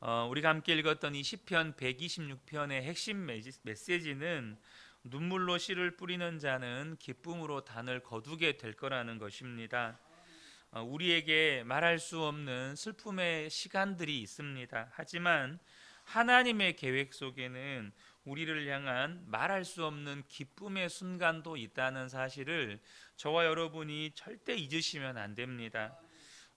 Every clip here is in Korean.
우리가 함께 읽었던 이 시편 126편의 핵심 메시지는 눈물로 씨를 뿌리는 자는 기쁨으로 단을 거두게 될 거라는 것입니다. 우리에게 말할 수 없는 슬픔의 시간들이 있습니다. 하지만 하나님의 계획 속에는 우리를 향한 말할 수 없는 기쁨의 순간도 있다는 사실을 저와 여러분이 절대 잊으시면 안 됩니다.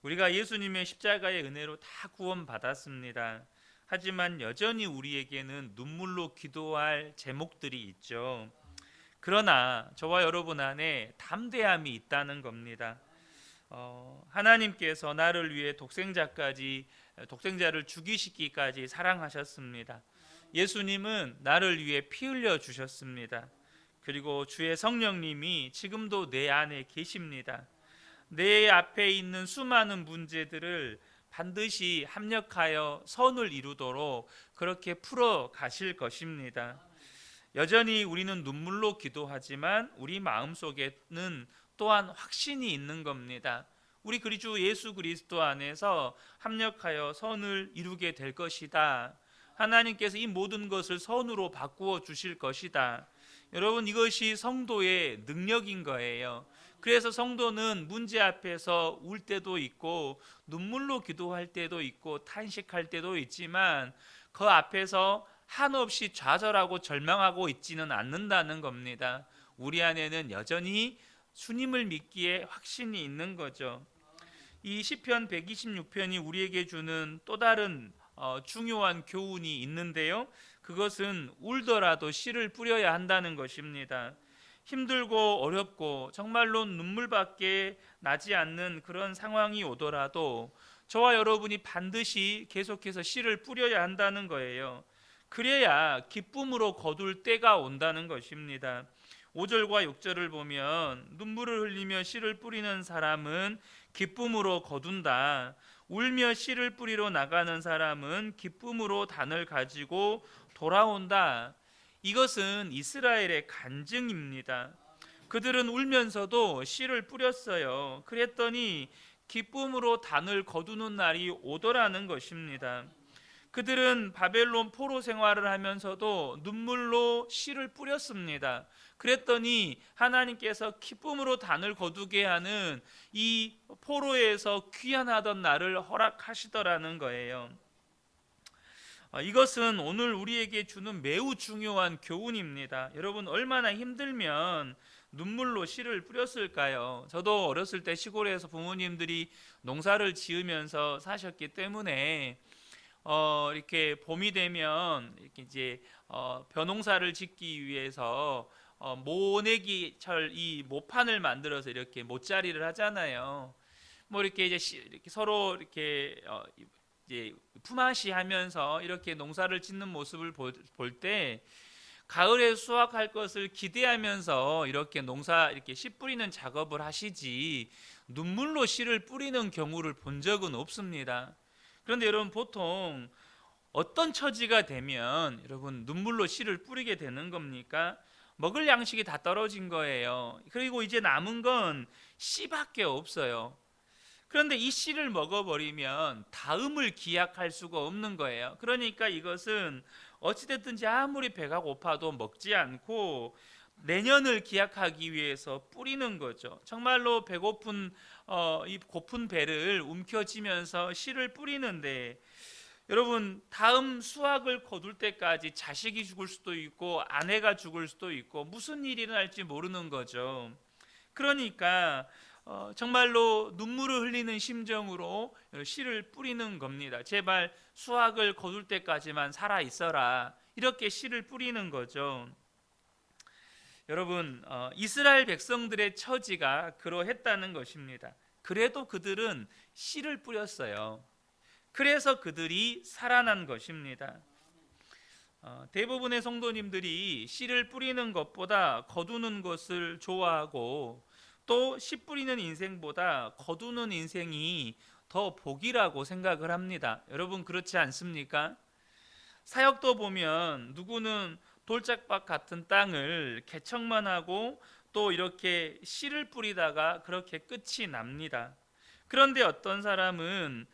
우리가 예수님의 십자가의 은혜로 다 구원받았습니다. 하지만 여전히 우리에게는 눈물로 기도할 제목들이 있죠. 그러나 저와 여러분 안에 담대함이 있다는 겁니다. 하나님께서 나를 위해 독생자를 죽이시기까지 사랑하셨습니다. 예수님은 나를 위해 피 흘려 주셨습니다. 그리고 주의 성령님이 지금도 내 안에 계십니다. 내 앞에 있는 수많은 문제들을 반드시 합력하여 선을 이루도록 그렇게 풀어 가실 것입니다. 여전히 우리는 눈물로 기도하지만 우리 마음속에는 또한 확신이 있는 겁니다. 우리 주 예수 그리스도 안에서 합력하여 선을 이루게 될 것이다. 하나님께서 이 모든 것을 선으로 바꾸어 주실 것이다. 여러분, 이것이 성도의 능력인 거예요. 그래서 성도는 문제 앞에서 울 때도 있고 눈물로 기도할 때도 있고 탄식할 때도 있지만 그 앞에서 한없이 좌절하고 절망하고 있지는 않는다는 겁니다. 우리 안에는 여전히 주님을 믿기에 확신이 있는 거죠. 이 시편 126편이 우리에게 주는 또 다른 중요한 교훈이 있는데요. 그것은 울더라도 씨를 뿌려야 한다는 것입니다. 힘들고 어렵고 정말로 눈물밖에 나지 않는 그런 상황이 오더라도 저와 여러분이 반드시 계속해서 씨를 뿌려야 한다는 거예요. 그래야 기쁨으로 거둘 때가 온다는 것입니다. 5절과 6절을 보면 눈물을 흘리며 씨를 뿌리는 사람은 기쁨으로 거둔다. 울며 씨를 뿌리러 나가는 사람은 기쁨으로 단을 가지고 돌아온다. 이것은 이스라엘의 간증입니다. 그들은 울면서도 씨를 뿌렸어요. 그랬더니 기쁨으로 단을 거두는 날이 오더라는 것입니다. 그들은 바벨론 포로 생활을 하면서도 눈물로 씨를 뿌렸습니다. 그랬더니 하나님께서 기쁨으로 단을 거두게 하는 이 포로에서 귀환하던 날을 허락하시더라는 거예요. 이것은 오늘 우리에게 주는 매우 중요한 교훈입니다. 여러분, 얼마나 힘들면 눈물로 씨를 뿌렸을까요? 저도 어렸을 때 시골에서 부모님들이 농사를 지으면서 사셨기 때문에 이렇게 봄이 되면 이렇게 이제 벼농사를 짓기 위해서 모내기철 이 모판을 만들어서 이렇게 모짜리를 하잖아요. 뭐 이렇게 이렇게 서로 이렇게 이제 품앗이 하면서 이렇게 농사를 짓는 모습을 볼 때 가을에 수확할 것을 기대하면서 이렇게 이렇게 씨 뿌리는 작업을 하시지 눈물로 씨를 뿌리는 경우를 본 적은 없습니다. 그런데 여러분, 보통 어떤 처지가 되면 여러분 눈물로 씨를 뿌리게 되는 겁니까? 먹을 양식이 다 떨어진 거예요. 그리고 이제 남은 건 씨밖에 없어요. 그런데 이 씨를 먹어버리면 다음을 기약할 수가 없는 거예요. 그러니까 이것은 어찌됐든지 아무리 배가 고파도 먹지 않고 내년을 기약하기 위해서 뿌리는 거죠. 정말로 배고픈 이 고픈 배를 움켜쥐면서 씨를 뿌리는데, 여러분, 다음 수확을 거둘 때까지 자식이 죽을 수도 있고 아내가 죽을 수도 있고 무슨 일이 일어날지 모르는 거죠. 그러니까 정말로 눈물을 흘리는 심정으로 씨를 뿌리는 겁니다. 제발 수확을 거둘 때까지만 살아 있어라, 이렇게 씨를 뿌리는 거죠. 여러분, 이스라엘 백성들의 처지가 그러했다는 것입니다. 그래도 그들은 씨를 뿌렸어요. 그래서 그들이 살아난 것입니다. 대부분의 성도님들이 씨를 뿌리는 것보다 거두는 것을 좋아하고 또 씨 뿌리는 인생보다 거두는 인생이 더 복이라고 생각을 합니다. 여러분, 그렇지 않습니까? 사역도 보면 누구는 돌짝밭 같은 땅을 개척만 하고 또 이렇게 씨를 뿌리다가 그렇게 끝이 납니다. 그런데 어떤 사람은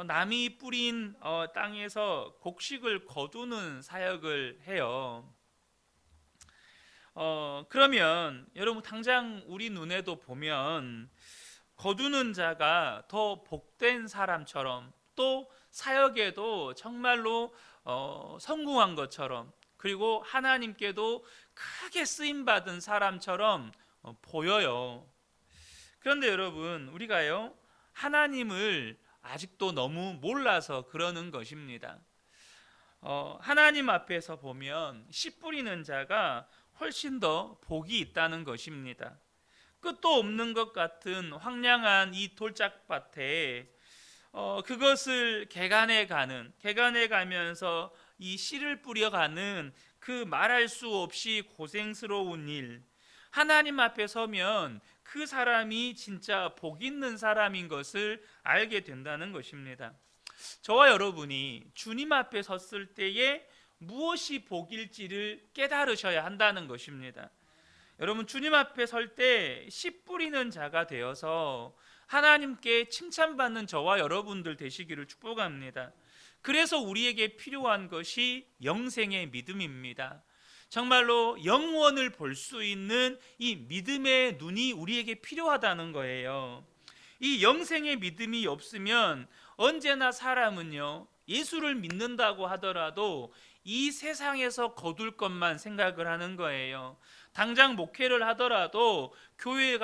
남이 뿌린 땅에서 곡식을 거두는 사역을 해요. 그러면 여러분 당장 우리 눈에도 보면 거두는 자가 더 복된 사람처럼, 또 사역에도 정말로 성공한 것처럼, 그리고 하나님께도 크게 쓰임 받은 사람처럼 보여요. 그런데 여러분, 우리가요 하나님을 아직도 너무 몰라서 그러는 것입니다. 하나님 앞에서 보면 씨 뿌리는 자가 훨씬 더 복이 있다는 것입니다. 끝도 없는 것 같은 황량한 이 돌짝밭에 그것을 개간해 가면서 이 씨를 뿌려가는 그 말할 수 없이 고생스러운 일, 하나님 앞에 서면 그 사람이 진짜 복 있는 사람인 것을 알게 된다는 것입니다. 저와 여러분이 주님 앞에 섰을 때에 무엇이 복일지를 깨달으셔야 한다는 것입니다. 여러분, 주님 앞에 설 때 씨 뿌리는 자가 되어서 하나님께 칭찬받는 저와 여러분들 되시기를 축복합니다. 그래서 우리에게 필요한 것이 영생의 믿음입니다. 정말로 영원을 볼 수 있는 이 믿음의 눈이 우리에게 필요하다는 거예요. 이 영생의 믿음이 없으면 언제나 사람은요, 예수를 믿는다고 하더라도 이 세상에서 거둘 것만 생각을 하는 거예요. 당장 목회를 하더라도 교회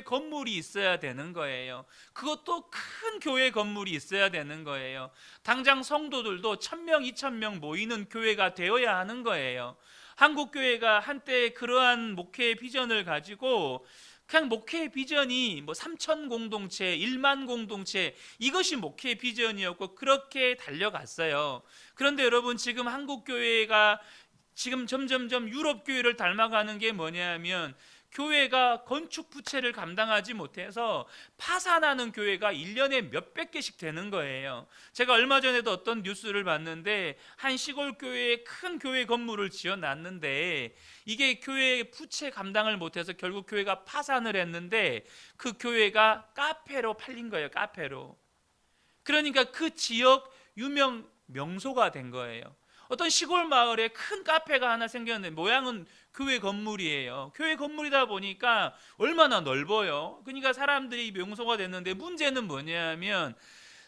건물이 있어야 되는 거예요. 그것도 큰 교회 건물이 있어야 되는 거예요. 당장 성도들도 1000명, 2000명 모이는 교회가 되어야 하는 거예요. 한국교회가 한때 그러한 목회의 비전을 가지고 그냥 목회의 비전이 3천 공동체, 1만 공동체, 이것이 목회의 비전이었고 그렇게 달려갔어요. 그런데 여러분, 지금 한국교회가 지금 점점점 유럽교회를 닮아가는 게 뭐냐면, 교회가 건축 부채를 감당하지 못해서 파산하는 교회가 1년에 몇백 개씩 되는 거예요. 제가 얼마 전에도 어떤 뉴스를 봤는데, 한 시골 교회에 큰 교회 건물을 지어놨는데 이게 교회 부채 감당을 못해서 결국 교회가 파산을 했는데, 그 교회가 카페로 팔린 거예요. 카페로. 그러니까 그 지역 유명 명소가 된 거예요. 어떤 시골 마을에 큰 카페가 하나 생겼는데 모양은 교회 건물이에요. 교회 건물이다 보니까 얼마나 넓어요. 그러니까 사람들이 명소가 됐는데, 문제는 뭐냐면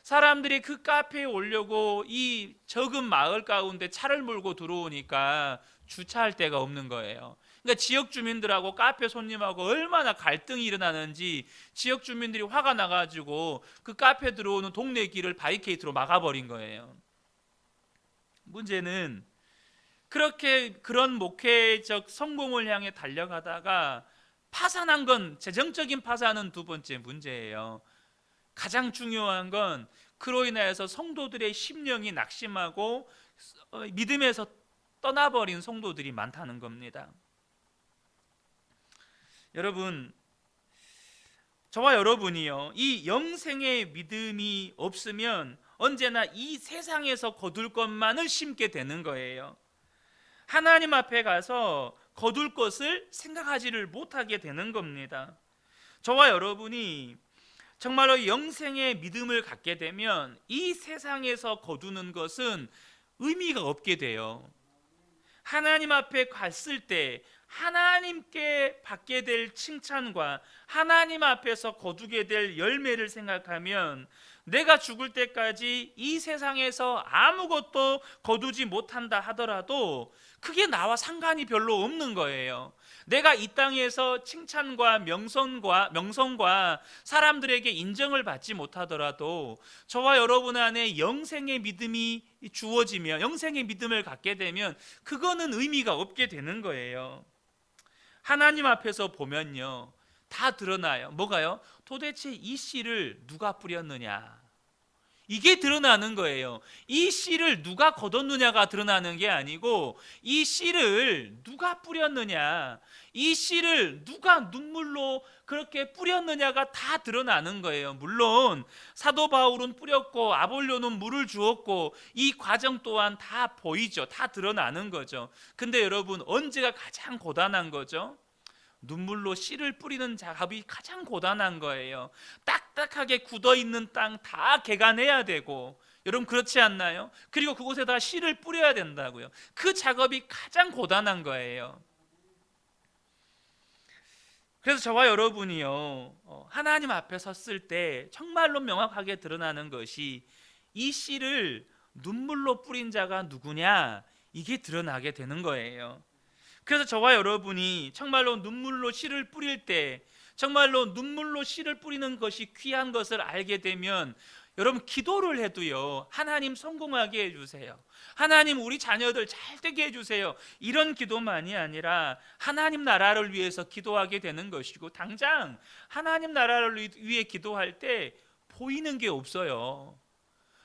사람들이 그 카페에 오려고 이 적은 마을 가운데 차를 몰고 들어오니까 주차할 데가 없는 거예요. 그러니까 지역 주민들하고 카페 손님하고 얼마나 갈등이 일어나는지 지역 주민들이 화가 나가지고 그 카페 들어오는 동네 길을 바리케이트로 막아버린 거예요. 문제는 그런 목회적 성공을 향해 달려가다가 파산한 건, 재정적인 파산은 두 번째 문제예요. 가장 중요한 건 그로 인해서 성도들의 심령이 낙심하고 믿음에서 떠나버린 성도들이 많다는 겁니다. 여러분, 저와 여러분이요, 이 영생의 믿음이 없으면 언제나 이 세상에서 거둘 것만을 심게 되는 거예요. 하나님 앞에 가서 거둘 것을 생각하지를 못하게 되는 겁니다. 저와 여러분이 정말로 영생의 믿음을 갖게 되면 이 세상에서 거두는 것은 의미가 없게 돼요. 하나님 앞에 갔을 때 하나님께 받게 될 칭찬과 하나님 앞에서 거두게 될 열매를 생각하면 내가 죽을 때까지 이 세상에서 아무것도 거두지 못한다 하더라도 그게 나와 상관이 별로 없는 거예요. 내가 이 땅에서 칭찬과 명성과 사람들에게 인정을 받지 못하더라도 저와 여러분 안에 영생의 믿음이 주어지면, 영생의 믿음을 갖게 되면 그거는 의미가 없게 되는 거예요. 하나님 앞에서 보면요, 다 드러나요. 뭐가요? 도대체 이 씨를 누가 뿌렸느냐, 이게 드러나는 거예요. 이 씨를 누가 거뒀느냐가 드러나는 게 아니고 이 씨를 누가 뿌렸느냐, 이 씨를 누가 눈물로 그렇게 뿌렸느냐가 다 드러나는 거예요. 물론 사도 바울은 뿌렸고 아볼로는 물을 주었고 이 과정 또한 다 보이죠. 다 드러나는 거죠. 근데 여러분, 언제가 가장 고단한 거죠? 눈물로 씨를 뿌리는 작업이 가장 고단한 거예요. 딱딱하게 굳어있는 땅 다 개간해야 되고, 여러분 그렇지 않나요? 그리고 그곳에다 씨를 뿌려야 된다고요. 그 작업이 가장 고단한 거예요. 그래서 저와 여러분이요, 하나님 앞에 섰을 때 정말로 명확하게 드러나는 것이 이 씨를 눈물로 뿌린 자가 누구냐, 이게 드러나게 되는 거예요. 그래서 저와 여러분이 정말로 눈물로 씨를 뿌릴 때, 정말로 눈물로 씨를 뿌리는 것이 귀한 것을 알게 되면, 여러분 기도를 해도요, 하나님 성공하게 해주세요, 하나님 우리 자녀들 잘 되게 해주세요, 이런 기도만이 아니라 하나님 나라를 위해서 기도하게 되는 것이고, 당장 하나님 나라를 위해 기도할 때 보이는 게 없어요.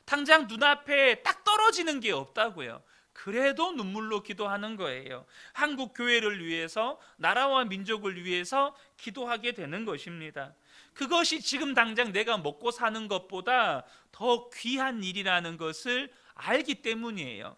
당장 눈앞에 딱 떨어지는 게 없다고요. 그래도 눈물로 기도하는 거예요. 한국 교회를 위해서, 나라와 민족을 위해서 기도하게 되는 것입니다. 그것이 지금 당장 내가 먹고 사는 것보다 더 귀한 일이라는 것을 알기 때문이에요.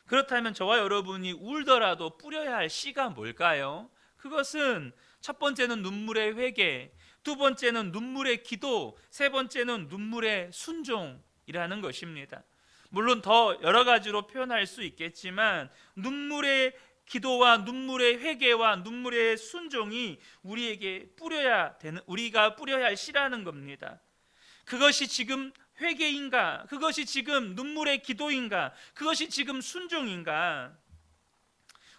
그렇다면 저와 여러분이 울더라도 뿌려야 할 씨가 뭘까요? 그것은 첫 번째는 눈물의 회개, 두 번째는 눈물의 기도, 세 번째는 눈물의 순종이라는 것입니다. 물론 더 여러 가지로 표현할 수 있겠지만, 눈물의 기도와 눈물의 회개와 눈물의 순종이 우리에게 우리가 뿌려야 할 씨라는 겁니다. 그것이 지금 회개인가? 그것이 지금 눈물의 기도인가? 그것이 지금 순종인가?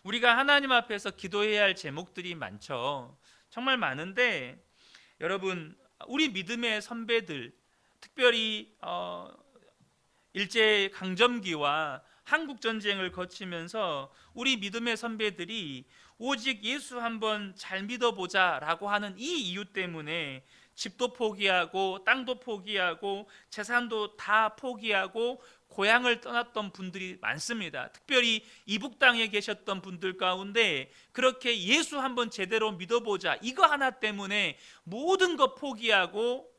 우리가 하나님 앞에서 기도해야 할 제목들이 많죠. 정말 많은데, 여러분 우리 믿음의 선배들, 특별히 일제 강점기와 한국 전쟁을 거치면서 우리 믿음의 선배들이 오직 예수 한번 잘 믿어보자라고 하는 이 이유 때문에 집도 포기하고 땅도 포기하고 재산도 다 포기하고 고향을 떠났던 분들이 많습니다. 특별히 이북 땅에 계셨던 분들 가운데 그렇게 예수 한번 제대로 믿어보자, 이거 하나 때문에 모든 거 포기하고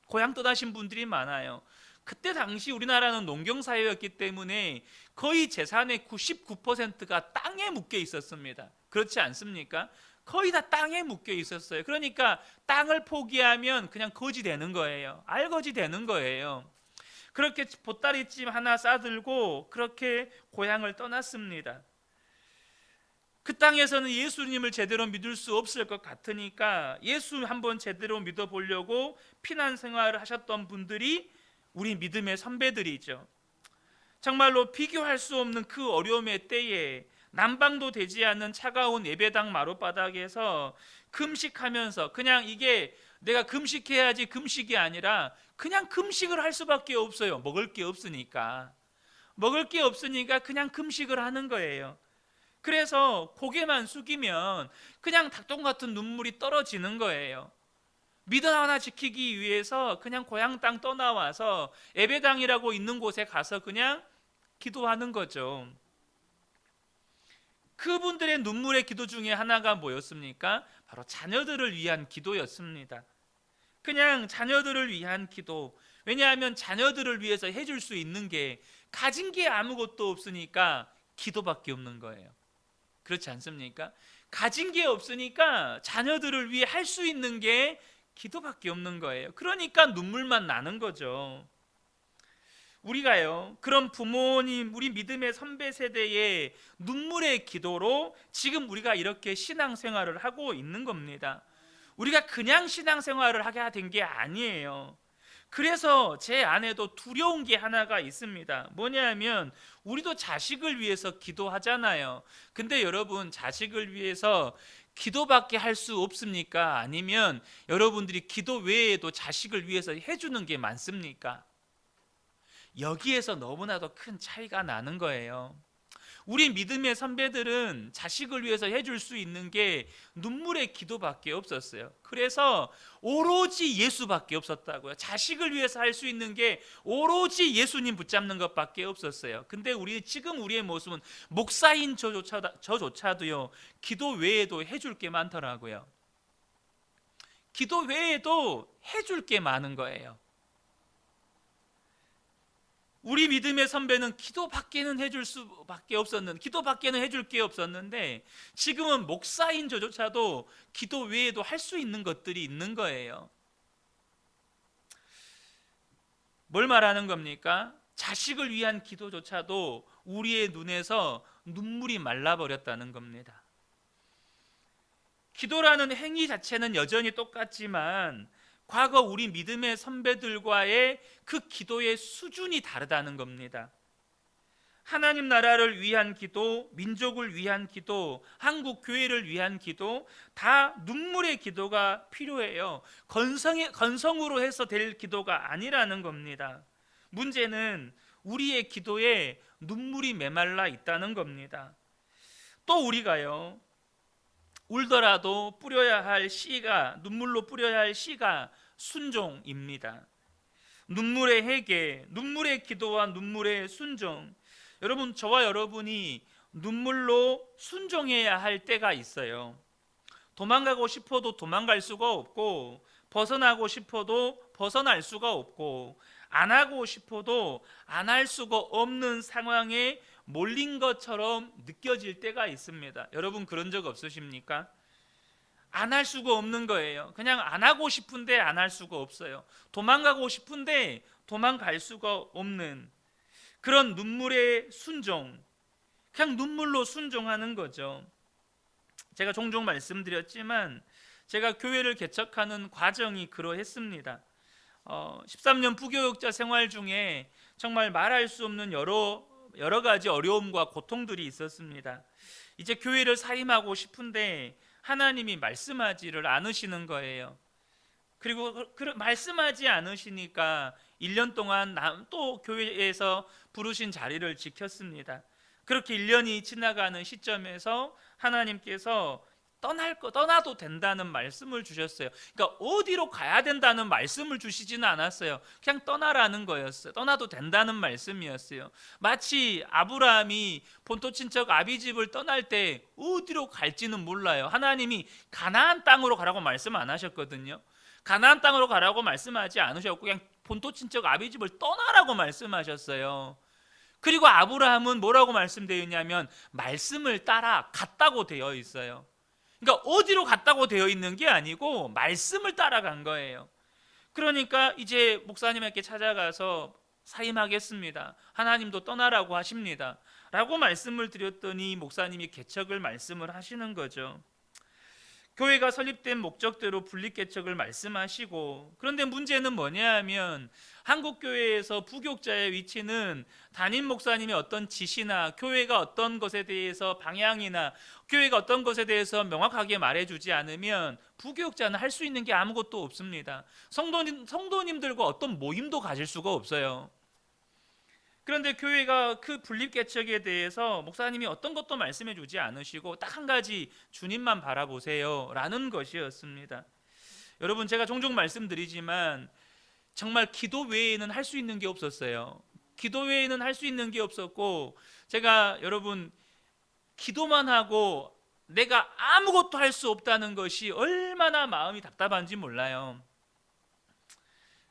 고향 떠나신 분들이 많아요. 그때 당시 우리나라는 농경사회였기 때문에 거의 재산의 99%가 땅에 묶여 있었습니다. 그렇지 않습니까? 거의 다 땅에 묶여 있었어요. 그러니까 땅을 포기하면 그냥 거지 되는 거예요. 알거지 되는 거예요. 그렇게 보따리집 하나 싸들고 그렇게 고향을 떠났습니다. 그 땅에서는 예수님을 제대로 믿을 수 없을 것 같으니까 예수 한번 제대로 믿어보려고 피난 생활을 하셨던 분들이 우리 믿음의 선배들이죠. 정말로 비교할 수 없는 그 어려움의 때에 난방도 되지 않는 차가운 예배당 마룻바닥에서 금식하면서, 그냥 이게 내가 금식해야지 금식이 아니라 그냥 금식을 할 수밖에 없어요. 먹을 게 없으니까 그냥 금식을 하는 거예요. 그래서 고개만 숙이면 그냥 닭똥 같은 눈물이 떨어지는 거예요. 믿음 하나 지키기 위해서 그냥 고향 땅 떠나와서 예배당이라고 있는 곳에 가서 그냥 기도하는 거죠. 그분들의 눈물의 기도 중에 하나가 뭐였습니까? 바로 자녀들을 위한 기도였습니다. 그냥 자녀들을 위한 기도. 왜냐하면 자녀들을 위해서 해줄 수 있는 게, 가진 게 아무것도 없으니까 기도밖에 없는 거예요. 그렇지 않습니까? 가진 게 없으니까 자녀들을 위해 할 수 있는 게 기도밖에 없는 거예요. 그러니까 눈물만 나는 거죠. 우리가요, 그런 부모님, 우리 믿음의 선배 세대의 눈물의 기도로 지금 우리가 이렇게 신앙생활을 하고 있는 겁니다. 우리가 그냥 신앙생활을 하게 된 게 아니에요. 그래서 제 안에도 두려운 게 하나가 있습니다. 뭐냐면 우리도 자식을 위해서 기도하잖아요. 근데 여러분, 자식을 위해서 기도밖에 할 수 없습니까? 아니면 여러분들이 기도 외에도 자식을 위해서 해주는 게 많습니까? 여기에서 너무나도 큰 차이가 나는 거예요. 우리 믿음의 선배들은 자식을 위해서 해줄 수 있는 게 눈물의 기도밖에 없었어요. 그래서 오로지 예수밖에 없었다고요. 자식을 위해서 할 수 있는 게 오로지 예수님 붙잡는 것밖에 없었어요. 근데 지금 우리의 모습은 목사인 저조차도요, 기도 외에도 해줄 게 많더라고요. 기도 외에도 해줄 게 많은 거예요. 우리 믿음의 선배는 기도밖에는 해줄 수밖에 없었는, 기도밖에는 해줄 게 없었는데 지금은 목사인 저조차도 기도 외에도 할 수 있는 것들이 있는 거예요. 뭘 말하는 겁니까? 자식을 위한 기도조차도 우리의 눈에서 눈물이 말라버렸다는 겁니다. 기도라는 행위 자체는 여전히 똑같지만 과거 우리 믿음의 선배들과의 그 기도의 수준이 다르다는 겁니다. 하나님 나라를 위한 기도, 민족을 위한 기도, 한국 교회를 위한 기도, 다 눈물의 기도가 필요해요. 건성으로 해서 될 기도가 아니라는 겁니다. 문제는 우리의 기도에 눈물이 메말라 있다는 겁니다. 또 우리가요, 울더라도 뿌려야 할 씨가, 눈물로 뿌려야 할 씨가 순종입니다. 눈물의 회개, 눈물의 기도와 눈물의 순종. 여러분, 저와 여러분이 눈물로 순종해야 할 때가 있어요. 도망가고 싶어도 도망갈 수가 없고, 벗어나고 싶어도 벗어날 수가 없고, 안 하고 싶어도 안 할 수가 없는 상황에 몰린 것처럼 느껴질 때가 있습니다. 여러분, 그런 적 없으십니까? 안 할 수가 없는 거예요. 그냥 안 하고 싶은데 안 할 수가 없어요. 도망가고 싶은데 도망갈 수가 없는 그런 눈물의 순종, 그냥 눈물로 순종하는 거죠. 제가 종종 말씀드렸지만 제가 교회를 개척하는 과정이 그러했습니다. 13년 부교육자 생활 중에 정말 말할 수 없는 여러 가지 어려움과 고통들이 있었습니다. 이제 교회를 사임하고 싶은데 하나님이 말씀하지를 않으시는 거예요. 그리고 말씀하지 않으시니까 1년 동안 또 교회에서 부르신 자리를 지켰습니다. 그렇게 1년이 지나가는 시점에서 하나님께서 떠나도 된다는 말씀을 주셨어요. 그러니까 어디로 가야 된다는 말씀을 주시지는 않았어요. 그냥 떠나라는 거였어요. 떠나도 된다는 말씀이었어요. 마치 아브라함이 본토 친척 아비집을 떠날 때 어디로 갈지는 몰라요. 하나님이 가나안 땅으로 가라고 말씀 안 하셨거든요. 가나안 땅으로 가라고 말씀하지 않으셨고 그냥 본토 친척 아비집을 떠나라고 말씀하셨어요. 그리고 아브라함은 뭐라고 말씀되어 있냐면 말씀을 따라 갔다고 되어 있어요. 그러니까 어디로 갔다고 되어 있는 게 아니고 말씀을 따라간 거예요. 그러니까 이제 목사님에게 찾아가서 사임하겠습니다. 하나님도 떠나라고 하십니다. 라고 말씀을 드렸더니 목사님이 개척을 말씀을 하시는 거죠. 교회가 설립된 목적대로 분립개척을 말씀하시고, 그런데 문제는 뭐냐 하면 한국교회에서 부교육자의 위치는 담임 목사님의 어떤 지시나 교회가 어떤 것에 대해서 방향이나 교회가 어떤 것에 대해서 명확하게 말해주지 않으면 부교육자는 할 수 있는 게 아무것도 없습니다. 성도님들과 어떤 모임도 가질 수가 없어요. 그런데 교회가 그 분립개척에 대해서 목사님이 어떤 것도 말씀해 주지 않으시고 딱 한 가지, 주님만 바라보세요 라는 것이었습니다. 여러분, 제가 종종 말씀드리지만 정말 기도 외에는 할 수 있는 게 없었어요. 기도 외에는 할 수 있는 게 없었고, 제가 여러분 기도만 하고 내가 아무것도 할 수 없다는 것이 얼마나 마음이 답답한지 몰라요.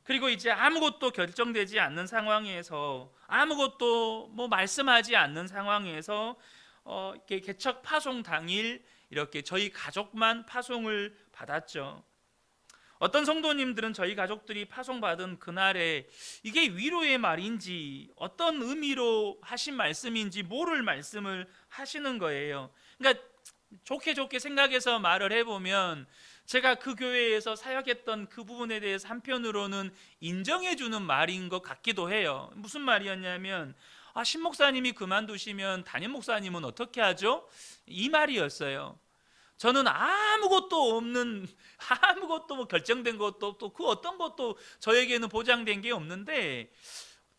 그리고 이제 아무것도 결정되지 않는 상황에서, 아무것도 말씀하지 않는 상황에서 이렇게 개척 파송 당일 이렇게 저희 가족만 파송을 받았죠. 어떤 성도님들은 저희 가족들이 파송받은 그날에 이게 위로의 말인지 어떤 의미로 하신 말씀인지 모를 말씀을 하시는 거예요. 그러니까 좋게 생각해서 말을 해보면 제가 그 교회에서 사역했던 그 부분에 대해서 한편으로는 인정해주는 말인 것 같기도 해요. 무슨 말이었냐면, 신 목사님이 그만두시면 담임 목사님은 어떻게 하죠? 이 말이었어요. 저는 아무것도 없는, 아무것도 결정된 것도 없고 그 어떤 것도 저에게는 보장된 게 없는데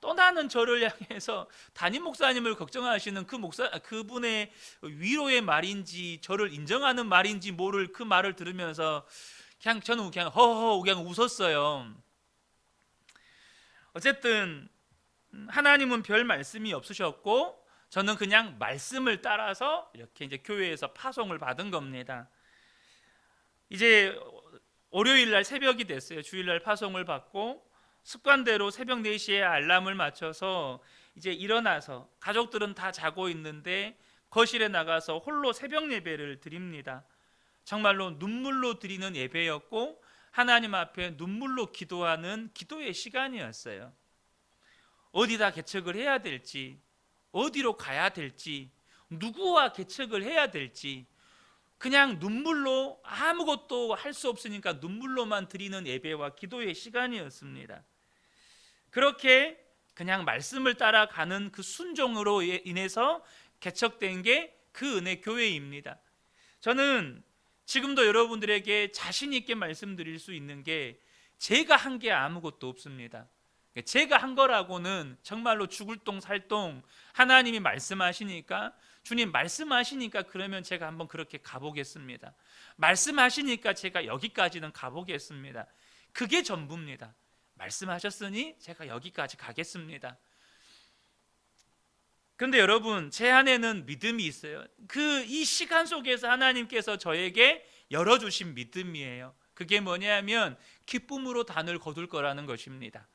떠나는 저를 향해서 담임 목사님을 걱정하시는 그분의 위로의 말인지 저를 인정하는 말인지 모를 그 말을 들으면서 저는 그냥 허허 그냥 웃었어요. 어쨌든 하나님은 별 말씀이 없으셨고 저는 그냥 말씀을 따라서 이렇게 이제 교회에서 파송을 받은 겁니다. 이제 월요일 날 새벽이 됐어요. 주일 날 파송을 받고 습관대로 새벽 4시에 알람을 맞춰서 이제 일어나서 가족들은 다 자고 있는데 거실에 나가서 홀로 새벽 예배를 드립니다. 정말로 눈물로 드리는 예배였고 하나님 앞에 눈물로 기도하는 기도의 시간이었어요. 어디다 개척을 해야 될지, 어디로 가야 될지, 누구와 개척을 해야 될지, 그냥 눈물로 아무것도 할 수 없으니까 눈물로만 드리는 예배와 기도의 시간이었습니다. 그렇게 그냥 말씀을 따라가는 그 순종으로 인해서 개척된 게 그 은혜 교회입니다. 저는 지금도 여러분들에게 자신 있게 말씀드릴 수 있는 게 제가 한 게 아무것도 없습니다. 제가 한 거라고는 정말로 죽을 똥 살 똥, 하나님이 말씀하시니까, 주님 말씀하시니까 그러면 제가 한번 그렇게 가보겠습니다. 말씀하시니까 제가 여기까지는 가보겠습니다. 그게 전부입니다. 말씀하셨으니 제가 여기까지 가겠습니다. 그런데 여러분, 제 안에는 믿음이 있어요. 이 시간 속에서 하나님께서 저에게 열어주신 믿음이에요. 그게 뭐냐면 기쁨으로 단을 거둘 거라는 것입니다.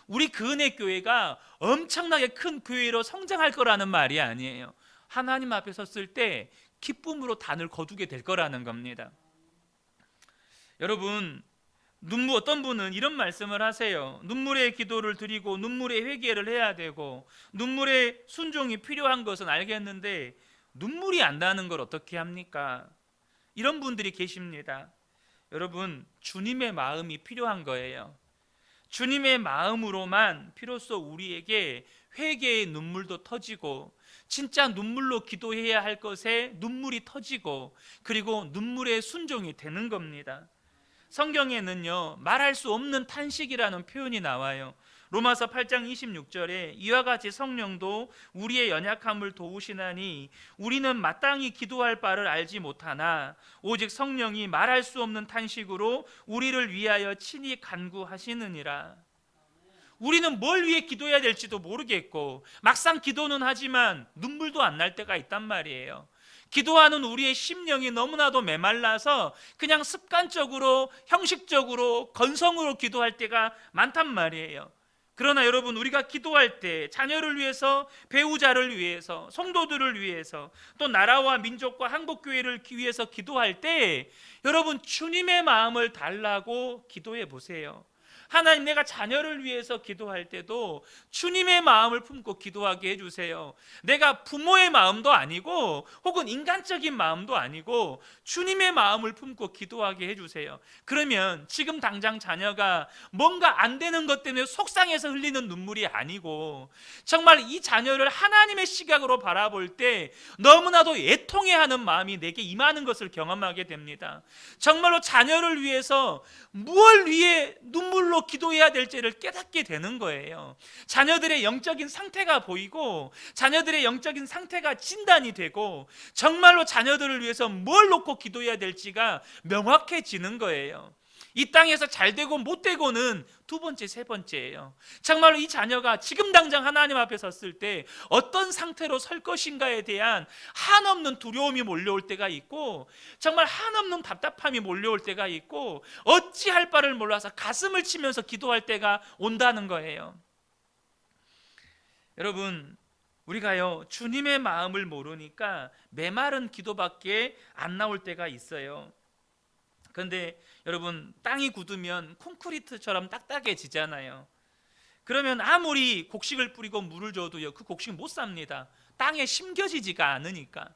우리 그 은혜 교회가 엄청나게 큰 교회로 성장할 거라는 말이 아니에요. 하나님 앞에 섰을 때 기쁨으로 단을 거두게 될 거라는 겁니다. 여러분, 어떤 분은 이런 말씀을 하세요. 눈물의 기도를 드리고 눈물의 회개를 해야 되고 눈물의 순종이 필요한 것은 알겠는데 눈물이 안 나는 걸 어떻게 합니까? 이런 분들이 계십니다. 여러분, 주님의 마음이 필요한 거예요. 주님의 마음으로만 비로소 우리에게 회개의 눈물도 터지고 진짜 눈물로 기도해야 할 것에 눈물이 터지고 그리고 눈물의 순종이 되는 겁니다. 성경에는요, 말할 수 없는 탄식이라는 표현이 나와요. 로마서 8장 26절에 이와 같이 성령도 우리의 연약함을 도우시나니 우리는 마땅히 기도할 바를 알지 못하나 오직 성령이 말할 수 없는 탄식으로 우리를 위하여 친히 간구하시느니라. 우리는 뭘 위해 기도해야 될지도 모르겠고 막상 기도는 하지만 눈물도 안 날 때가 있단 말이에요. 기도하는 우리의 심령이 너무나도 메말라서 그냥 습관적으로, 형식적으로, 건성으로 기도할 때가 많단 말이에요. 그러나 여러분, 우리가 기도할 때 자녀를 위해서, 배우자를 위해서, 성도들을 위해서, 또 나라와 민족과 한국교회를 위해서 기도할 때 여러분, 주님의 마음을 달라고 기도해 보세요. 하나님, 내가 자녀를 위해서 기도할 때도 주님의 마음을 품고 기도하게 해주세요. 내가 부모의 마음도 아니고 혹은 인간적인 마음도 아니고 주님의 마음을 품고 기도하게 해주세요. 그러면 지금 당장 자녀가 뭔가 안 되는 것 때문에 속상해서 흘리는 눈물이 아니고 정말 이 자녀를 하나님의 시각으로 바라볼 때 너무나도 애통해하는 마음이 내게 임하는 것을 경험하게 됩니다. 정말로 자녀를 위해서 무엇을 위해 눈물로 기도해야 될지를 깨닫게 되는 거예요. 자녀들의 영적인 상태가 보이고 자녀들의 영적인 상태가 진단이 되고 정말로 자녀들을 위해서 뭘 놓고 기도해야 될지가 명확해지는 거예요. 이 땅에서 잘 되고 못 되고는 두 번째, 세 번째예요. 정말로 이 자녀가 지금 당장 하나님 앞에 섰을 때 어떤 상태로 설 것인가에 대한 한없는 두려움이 몰려올 때가 있고 정말 한없는 답답함이 몰려올 때가 있고 어찌할 바를 몰라서 가슴을 치면서 기도할 때가 온다는 거예요. 여러분, 우리가요, 주님의 마음을 모르니까 메마른 기도밖에 안 나올 때가 있어요. 그런데 여러분, 땅이 굳으면 콘크리트처럼 딱딱해지잖아요. 그러면 아무리 곡식을 뿌리고 물을 줘도요, 그 곡식 못 삽니다. 땅에 심겨지지가 않으니까.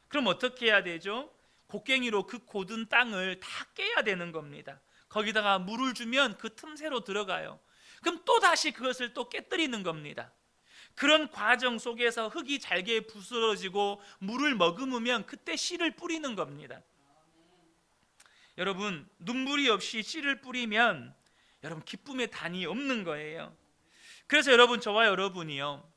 그럼 어떻게 해야 되죠? 곡괭이로 그 고든 땅을 다 깨야 되는 겁니다. 거기다가 물을 주면 그 틈새로 들어가요. 그럼 또 다시 그것을 또 깨뜨리는 겁니다. 그런 과정 속에서 흙이 잘게 부스러지고 물을 머금으면 그때 씨를 뿌리는 겁니다. 여러분, 눈물이 없이 씨를 뿌리면 여러분 기쁨의 단이 없는 거예요. 그래서 여러분, 저와 여러분이요,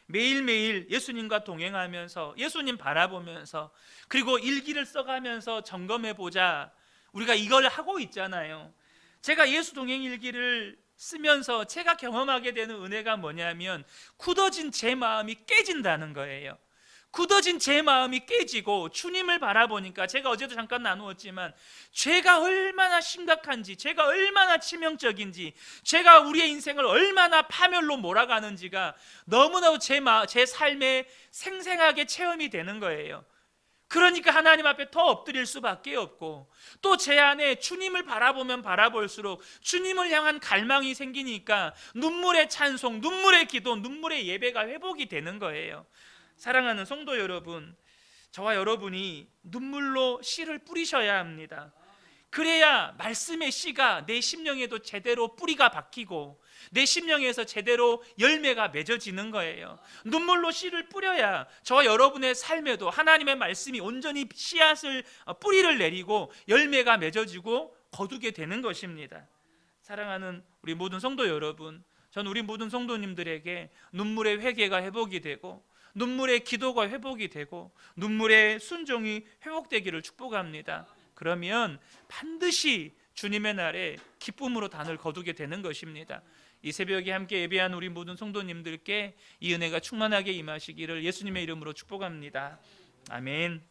매일매일 예수님과 동행하면서 예수님 바라보면서 그리고 일기를 써가면서 점검해보자, 우리가 이걸 하고 있잖아요. 제가 예수 동행 일기를 쓰면서 제가 경험하게 되는 은혜가 뭐냐면 굳어진 제 마음이 깨진다는 거예요. 굳어진 제 마음이 깨지고 주님을 바라보니까, 제가 어제도 잠깐 나누었지만 죄가 얼마나 심각한지, 죄가 얼마나 치명적인지, 죄가 우리의 인생을 얼마나 파멸로 몰아가는지가 너무나도 제 삶에 생생하게 체험이 되는 거예요. 그러니까 하나님 앞에 더 엎드릴 수밖에 없고, 또 제 안에 주님을 바라보면 바라볼수록 주님을 향한 갈망이 생기니까 눈물의 찬송, 눈물의 기도, 눈물의 예배가 회복이 되는 거예요. 사랑하는 성도 여러분, 저와 여러분이 눈물로 씨를 뿌리셔야 합니다. 그래야 말씀의 씨가 내 심령에도 제대로 뿌리가 박히고 내 심령에서 제대로 열매가 맺어지는 거예요. 눈물로 씨를 뿌려야 저와 여러분의 삶에도 하나님의 말씀이 온전히 씨앗을, 뿌리를 내리고 열매가 맺어지고 거두게 되는 것입니다. 사랑하는 우리 모든 성도 여러분, 전 우리 모든 성도님들에게 눈물의 회개가 회복이 되고 눈물의 기도가 회복이 되고 눈물의 순종이 회복되기를 축복합니다. 그러면 반드시 주님의 날에 기쁨으로 단을 거두게 되는 것입니다. 이 새벽에 함께 예배한 우리 모든 성도님들께 이 은혜가 충만하게 임하시기를 예수님의 이름으로 축복합니다. 아멘.